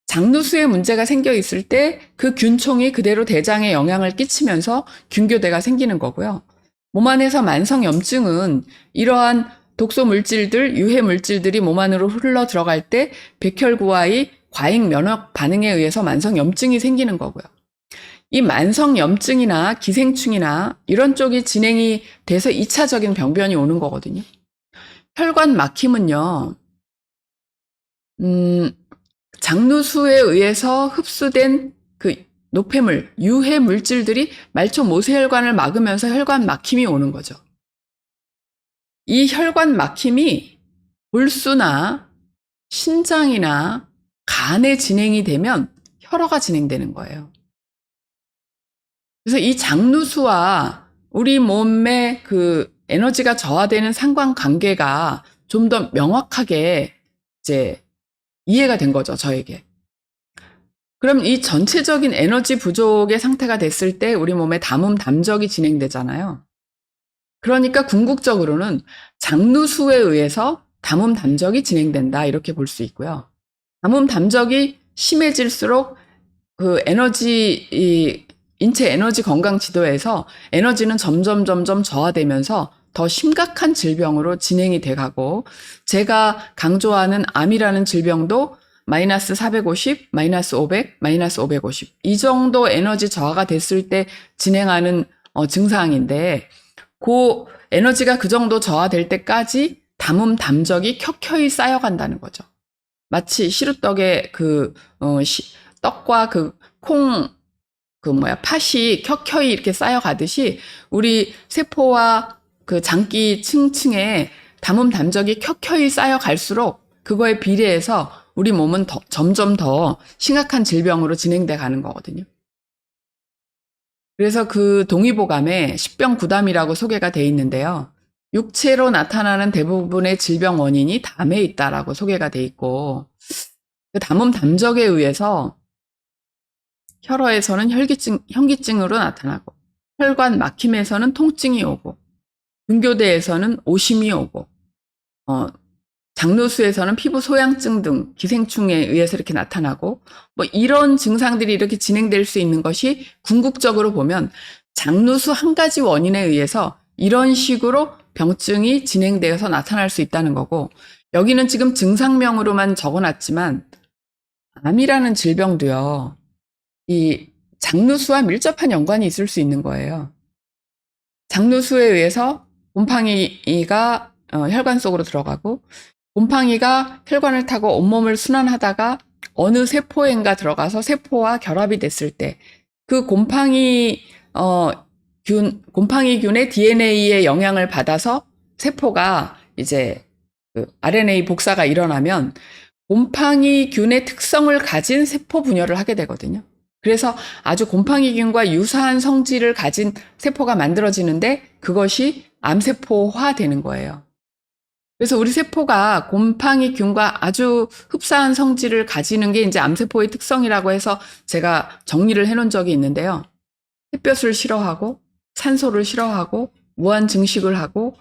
[SPEAKER 1] 장누수에 문제가 생겨 있을 때 그 균총이 그대로 대장에 영향을 끼치면서 균교대가 생기는 거고요. 몸 안에서 만성염증은 이러한 독소 물질들, 유해 물질들이 몸 안으로 흘러 들어갈 때 백혈구와의 과잉 면역 반응에 의해서 만성염증이 생기는 거고요. 이 만성염증이나 기생충이나 이런 쪽이 진행이 돼서 2차적인 병변이 오는 거거든요. 혈관 막힘은요, 장누수에 의해서 흡수된 그 노폐물, 유해 물질들이 말초 모세혈관을 막으면서 혈관 막힘이 오는 거죠. 이 혈관 막힘이 골수나 신장이나 간에 진행이 되면 혈어가 진행되는 거예요. 그래서 이 장누수와 우리 몸의 그 에너지가 저하되는 상관관계가 좀 더 명확하게 이제 이해가 된 거죠, 저에게. 그럼 이 전체적인 에너지 부족의 상태가 됐을 때 우리 몸에 담음 담적이 진행되잖아요. 그러니까 궁극적으로는 장누수에 의해서 담음 담적이 진행된다 이렇게 볼 수 있고요. 담음 담적이 심해질수록 그 인체 에너지 건강 지도에서 에너지는 점점 저하되면서 더 심각한 질병으로 진행이 돼가고 제가 강조하는 암이라는 질병도 마이너스 450, 마이너스 500, 마이너스 550 이 정도 에너지 저하가 됐을 때 진행하는 증상인데 그 에너지가 그 정도 저하될 때까지 담음 담적이 켜켜이 쌓여간다는 거죠. 마치 시루떡에 떡과 그 팥이 켜켜이 이렇게 쌓여가듯이 우리 세포와 그 장기 층층에 담음 담적이 켜켜이 쌓여갈수록 그거에 비례해서 우리 몸은 점점 더 심각한 질병으로 진행돼 가는 거거든요. 그래서 그 동의보감에 십병구담이라고 소개가 돼 있는데요. 육체로 나타나는 대부분의 질병 원인이 담에 있다라고 소개가 돼 있고, 그 담음 담적에 의해서 혈어에서는 현기증으로 나타나고, 혈관 막힘에서는 통증이 오고, 등교대에서는 오심이 오고, 장누수에서는 피부 소양증 등 기생충에 의해서 이렇게 나타나고, 뭐 이런 증상들이 이렇게 진행될 수 있는 것이 궁극적으로 보면 장누수 한 가지 원인에 의해서 이런 식으로 병증이 진행되어서 나타날 수 있다는 거고, 여기는 지금 증상명으로만 적어놨지만 암이라는 질병도요, 이 장누수와 밀접한 연관이 있을 수 있는 거예요. 장누수에 의해서 곰팡이가 혈관 속으로 들어가고, 곰팡이가 혈관을 타고 온몸을 순환하다가 어느 세포엔가 들어가서 세포와 결합이 됐을 때 그 곰팡이균의 DNA의 영향을 받아서 세포가 이제 그 RNA 복사가 일어나면 곰팡이균의 특성을 가진 세포 분열을 하게 되거든요. 그래서 아주 곰팡이균과 유사한 성질을 가진 세포가 만들어지는데 그것이 암세포화 되는 거예요. 그래서 우리 세포가 곰팡이균과 아주 흡사한 성질을 가지는 게 이제 암세포의 특성이라고 해서 제가 정리를 해놓은 적이 있는데요. 햇볕을 싫어하고 산소를 싫어하고 무한 증식을 하고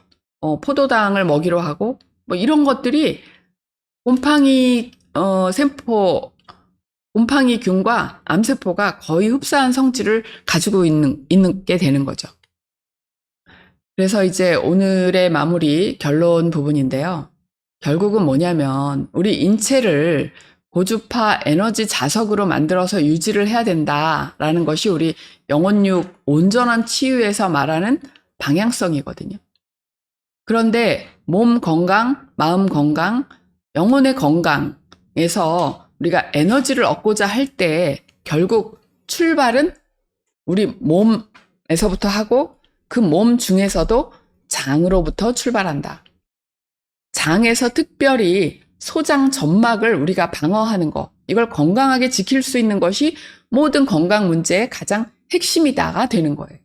[SPEAKER 1] 포도당을 먹이로 하고 뭐 이런 것들이 곰팡이균과 암세포가 거의 흡사한 성질을 가지고 있게 되는 거죠. 그래서 이제 오늘의 마무리 결론 부분인데요. 결국은 뭐냐면 우리 인체를 고주파 에너지 자석으로 만들어서 유지를 해야 된다라는 것이 우리 영혼육 온전한 치유에서 말하는 방향성이거든요. 그런데 몸 건강, 마음 건강, 영혼의 건강에서 우리가 에너지를 얻고자 할 때 결국 출발은 우리 몸에서부터 하고 그 몸 중에서도 장으로부터 출발한다. 장에서 특별히 소장 점막을 우리가 방어하는 것, 이걸 건강하게 지킬 수 있는 것이 모든 건강 문제의 가장 핵심이다가 되는 거예요.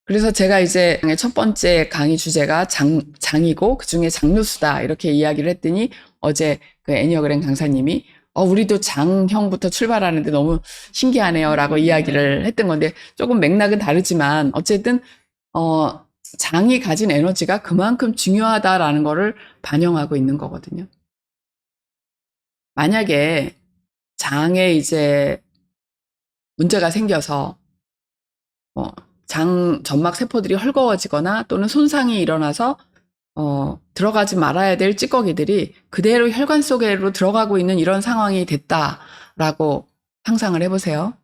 [SPEAKER 1] 그래서 제가 이제 첫 번째 강의 주제가 장이고 그중에 장누수다 이렇게 이야기를 했더니 어제 그 애니어그램 강사님이 우리도 장형부터 출발하는데 너무 신기하네요 라고 이야기를 했던 건데 조금 맥락은 다르지만 어쨌든 장이 가진 에너지가 그만큼 중요하다라는 거를 반영하고 있는 거거든요. 만약에 장에 이제 문제가 생겨서 장 점막 세포들이 헐거워지거나 또는 손상이 일어나서 들어가지 말아야 될 찌꺼기들이 그대로 혈관 속으로 들어가고 있는 이런 상황이 됐다라고 상상을 해보세요.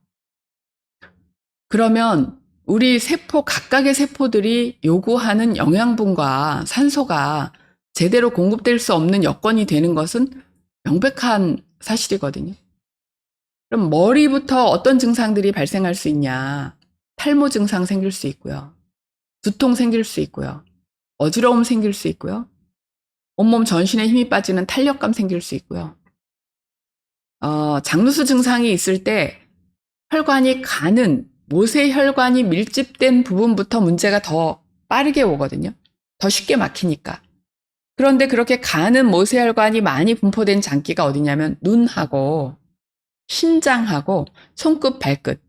[SPEAKER 1] 그러면 우리 세포 각각의 세포들이 요구하는 영양분과 산소가 제대로 공급될 수 없는 여건이 되는 것은 명백한 사실이거든요. 그럼 머리부터 어떤 증상들이 발생할 수 있냐? 탈모 증상 생길 수 있고요. 두통 생길 수 있고요. 어지러움 생길 수 있고요. 온몸 전신에 힘이 빠지는 탄력감 생길 수 있고요. 장누수 증상이 있을 때 혈관이 가는 모세혈관이 밀집된 부분부터 문제가 더 빠르게 오거든요. 더 쉽게 막히니까. 그런데 그렇게 가는 모세혈관이 많이 분포된 장기가 어디냐면 눈하고 신장하고 손끝, 발끝.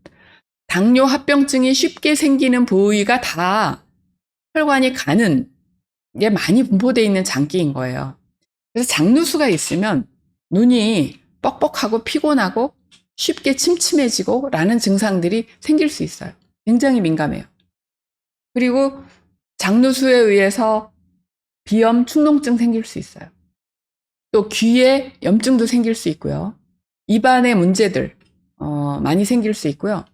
[SPEAKER 1] 당뇨 합병증이 쉽게 생기는 부위가 다 혈관이 가는 게 많이 분포되어 있는 장기인 거예요. 그래서 장누수가 있으면 눈이 뻑뻑하고 피곤하고 쉽게 침침해지고 라는 증상들이 생길 수 있어요. 굉장히 민감해요. 그리고 장누수에 의해서 비염, 축농증 생길 수 있어요. 또 귀에 염증도 생길 수 있고요. 입안에 문제들 많이 생길 수 있고요.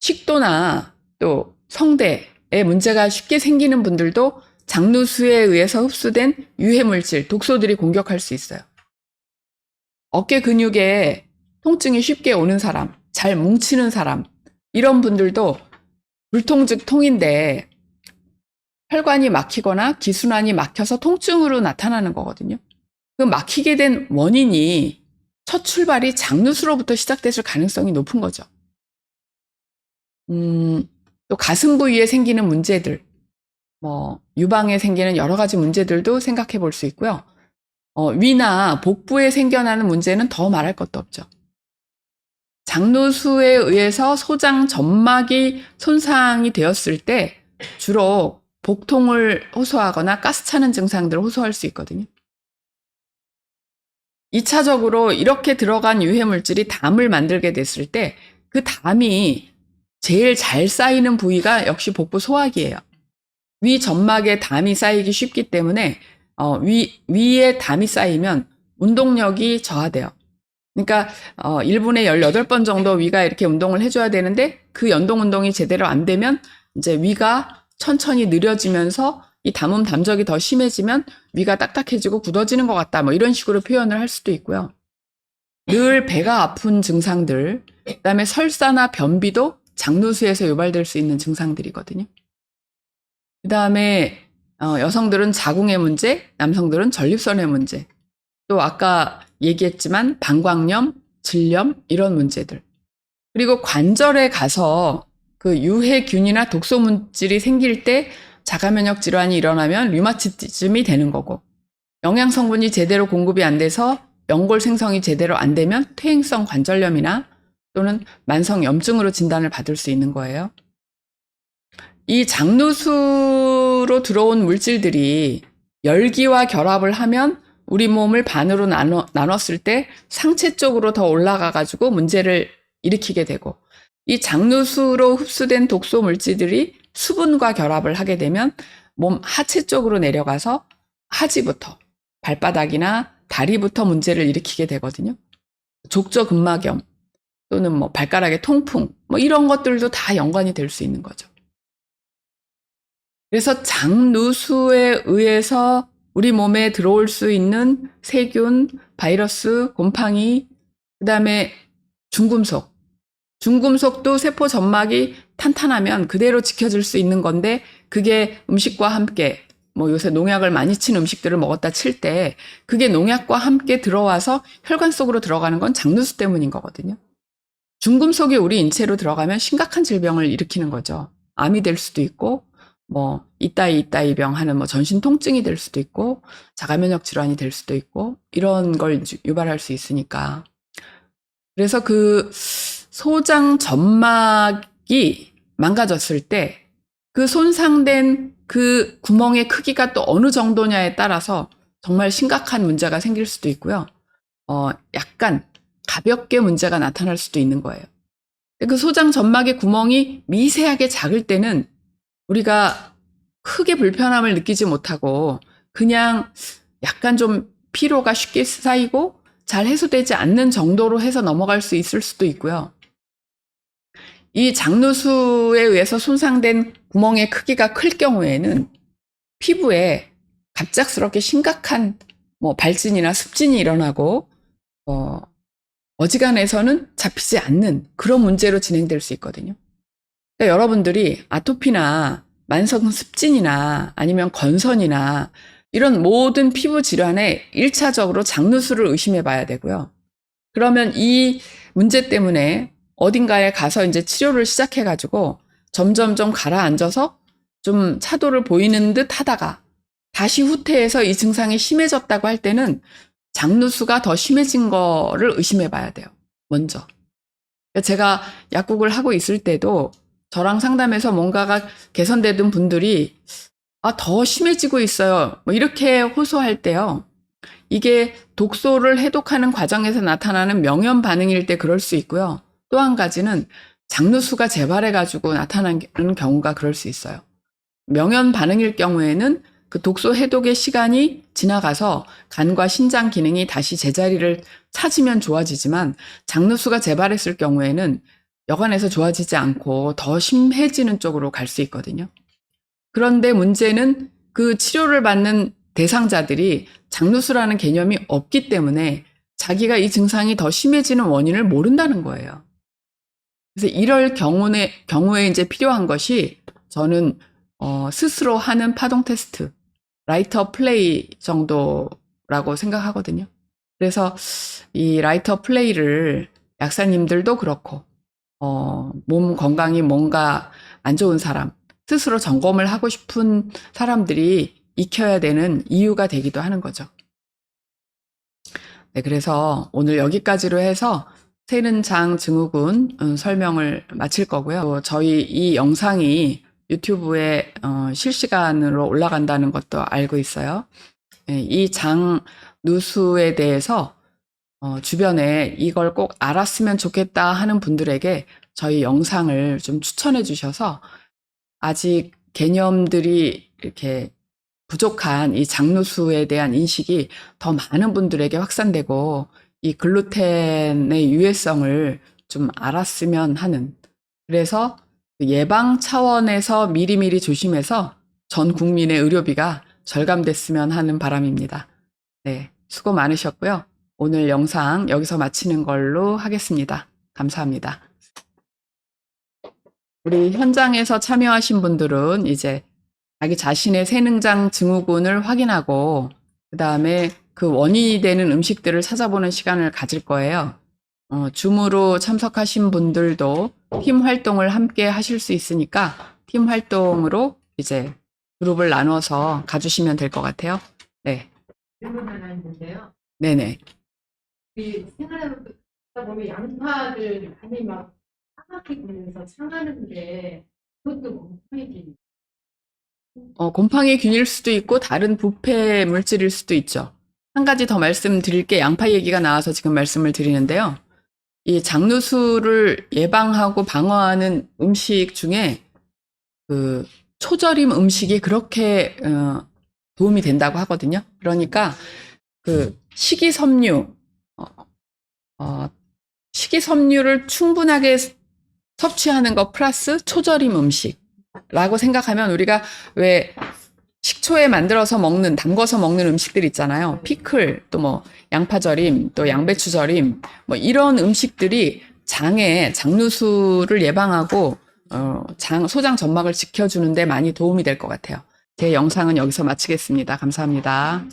[SPEAKER 1] 식도나 또 성대에 문제가 쉽게 생기는 분들도 장누수에 의해서 흡수된 유해물질, 독소들이 공격할 수 있어요. 어깨 근육에 통증이 쉽게 오는 사람, 잘 뭉치는 사람, 이런 분들도 불통 즉 통인데 혈관이 막히거나 기순환이 막혀서 통증으로 나타나는 거거든요. 그 막히게 된 원인이 첫 출발이 장누수로부터 시작됐을 가능성이 높은 거죠. 또 가슴 부위에 생기는 문제들, 유방에 생기는 여러 가지 문제들도 생각해 볼 수 있고요. 위나 복부에 생겨나는 문제는 더 말할 것도 없죠. 장누수에 의해서 소장 점막이 손상이 되었을 때 주로 복통을 호소하거나 가스 차는 증상들을 호소할 수 있거든요. 2차적으로 이렇게 들어간 유해 물질이 담을 만들게 됐을 때 그 담이 제일 잘 쌓이는 부위가 역시 복부 소화기예요. 위 점막에 담이 쌓이기 쉽기 때문에 위에 담이 쌓이면 운동력이 저하돼요. 그러니까 1분에 18번 정도 위가 이렇게 운동을 해줘야 되는데 그 연동 운동이 제대로 안 되면 이제 위가 천천히 느려지면서 이 담음 담적이 더 심해지면 위가 딱딱해지고 굳어지는 것 같다. 이런 식으로 표현을 할 수도 있고요. 늘 배가 아픈 증상들, 그다음에 설사나 변비도 장누수에서 유발될 수 있는 증상들이거든요. 그다음에 여성들은 자궁의 문제, 남성들은 전립선의 문제, 또 아까 얘기했지만 방광염, 질염 이런 문제들. 그리고 관절에 가서 그 유해균이나 독소 물질이 생길 때 자가면역 질환이 일어나면 류마티즘이 되는 거고, 영양 성분이 제대로 공급이 안 돼서 연골 생성이 제대로 안 되면 퇴행성 관절염이나 또는 만성 염증으로 진단을 받을 수 있는 거예요. 이 장누수로 들어온 물질들이 열기와 결합을 하면 우리 몸을 반으로 나눴을 때 상체 쪽으로 더 올라가 가지고 문제를 일으키게 되고, 이 장누수로 흡수된 독소 물질들이 수분과 결합을 하게 되면 몸 하체 쪽으로 내려가서 하지부터 발바닥이나 다리부터 문제를 일으키게 되거든요. 족저근막염 또는 발가락의 통풍 이런 것들도 다 연관이 될 수 있는 거죠. 그래서 장누수에 의해서 우리 몸에 들어올 수 있는 세균, 바이러스, 곰팡이, 그다음에 중금속도 세포 점막이 탄탄하면 그대로 지켜질 수 있는 건데, 그게 음식과 함께 요새 농약을 많이 친 음식들을 먹었다 칠 때 그게 농약과 함께 들어와서 혈관 속으로 들어가는 건 장누수 때문인 거거든요. 중금속이 우리 인체로 들어가면 심각한 질병을 일으키는 거죠. 암이 될 수도 있고 이따이 병 하는 전신 통증이 될 수도 있고 자가면역 질환이 될 수도 있고 이런 걸 유발할 수 있으니까. 그래서 그 소장 점막이 망가졌을 때 그 손상된 그 구멍의 크기가 또 어느 정도냐에 따라서 정말 심각한 문제가 생길 수도 있고요. 약간 가볍게 문제가 나타날 수도 있는 거예요. 그 소장 점막의 구멍이 미세하게 작을 때는 우리가 크게 불편함을 느끼지 못하고 그냥 약간 좀 피로가 쉽게 쌓이고 잘 해소되지 않는 정도로 해서 넘어갈 수 있을 수도 있고요. 이 장누수에 의해서 손상된 구멍의 크기가 클 경우에는 피부에 갑작스럽게 심각한 발진이나 습진이 일어나고 어지간해서는 잡히지 않는 그런 문제로 진행될 수 있거든요. 그러니까 여러분들이 아토피나 만성 습진이나 아니면 건선이나 이런 모든 피부 질환에 1차적으로 장누수를 의심해 봐야 되고요. 그러면 이 문제 때문에 어딘가에 가서 이제 치료를 시작해 가지고 점점점 가라앉아서 좀 차도를 보이는 듯 하다가 다시 후퇴해서 이 증상이 심해졌다고 할 때는 장누수가 더 심해진 거를 의심해 봐야 돼요. 먼저. 제가 약국을 하고 있을 때도 저랑 상담해서 뭔가가 개선되던 분들이 더 심해지고 있어요. 이렇게 호소할 때요. 이게 독소를 해독하는 과정에서 나타나는 명현 반응일 때 그럴 수 있고요. 또 한 가지는 장누수가 재발해가지고 나타나는 경우가 그럴 수 있어요. 명현 반응일 경우에는 그 독소 해독의 시간이 지나가서 간과 신장 기능이 다시 제자리를 찾으면 좋아지지만 장누수가 재발했을 경우에는 여간해서 좋아지지 않고 더 심해지는 쪽으로 갈 수 있거든요. 그런데 문제는 그 치료를 받는 대상자들이 장누수라는 개념이 없기 때문에 자기가 이 증상이 더 심해지는 원인을 모른다는 거예요. 그래서 이럴 경우에 이제 필요한 것이 저는 스스로 하는 파동 테스트, 라이터 플레이 정도라고 생각하거든요. 그래서 이 라이터 플레이를 약사님들도 그렇고 몸 건강이 뭔가 안 좋은 사람, 스스로 점검을 하고 싶은 사람들이 익혀야 되는 이유가 되기도 하는 거죠. 네, 그래서 오늘 여기까지로 해서 세는장 증후군 설명을 마칠 거고요. 또 저희 이 영상이 유튜브에 실시간으로 올라간다는 것도 알고 있어요. 네, 이 장 누수에 대해서 주변에 이걸 꼭 알았으면 좋겠다 하는 분들에게 저희 영상을 좀 추천해 주셔서 아직 개념들이 이렇게 부족한 이 장누수에 대한 인식이 더 많은 분들에게 확산되고 이 글루텐의 유해성을 좀 알았으면 하는, 그래서 예방 차원에서 미리미리 조심해서 전 국민의 의료비가 절감됐으면 하는 바람입니다. 네, 수고 많으셨고요. 오늘 영상 여기서 마치는 걸로 하겠습니다. 감사합니다. 우리 현장에서 참여하신 분들은 이제 자기 자신의 세능장 증후군을 확인하고 그 다음에 그 원인이 되는 음식들을 찾아보는 시간을 가질 거예요. 줌으로 참석하신 분들도 팀 활동을 함께 하실 수 있으니까 팀 활동으로 이제 그룹을 나눠서 가주시면 될 것 같아요. 네.
[SPEAKER 2] 질문 하나 있는데요.
[SPEAKER 1] 네네.
[SPEAKER 2] 우리 생활하다 보면 양파를 많이 막 까맣게 구워서 상하는데 그것도 곰팡이균.
[SPEAKER 1] 곰팡이 균일 수도 있고 다른 부패 물질일 수도 있죠. 한 가지 더 말씀드릴 게 양파 얘기가 나와서 지금 말씀을 드리는데요. 이 장누수를 예방하고 방어하는 음식 중에 그 초절임 음식이 그렇게 도움이 된다고 하거든요. 그러니까 그 식이섬유를 충분하게 섭취하는 것 플러스 초절임 음식라고 생각하면 우리가 왜 식초에 만들어서 먹는, 담궈서 먹는 음식들 있잖아요. 피클, 또 뭐 양파절임, 또 양배추절임, 뭐 이런 음식들이 장누수를 예방하고 소장 점막을 지켜주는데 많이 도움이 될 것 같아요. 제 영상은 여기서 마치겠습니다. 감사합니다.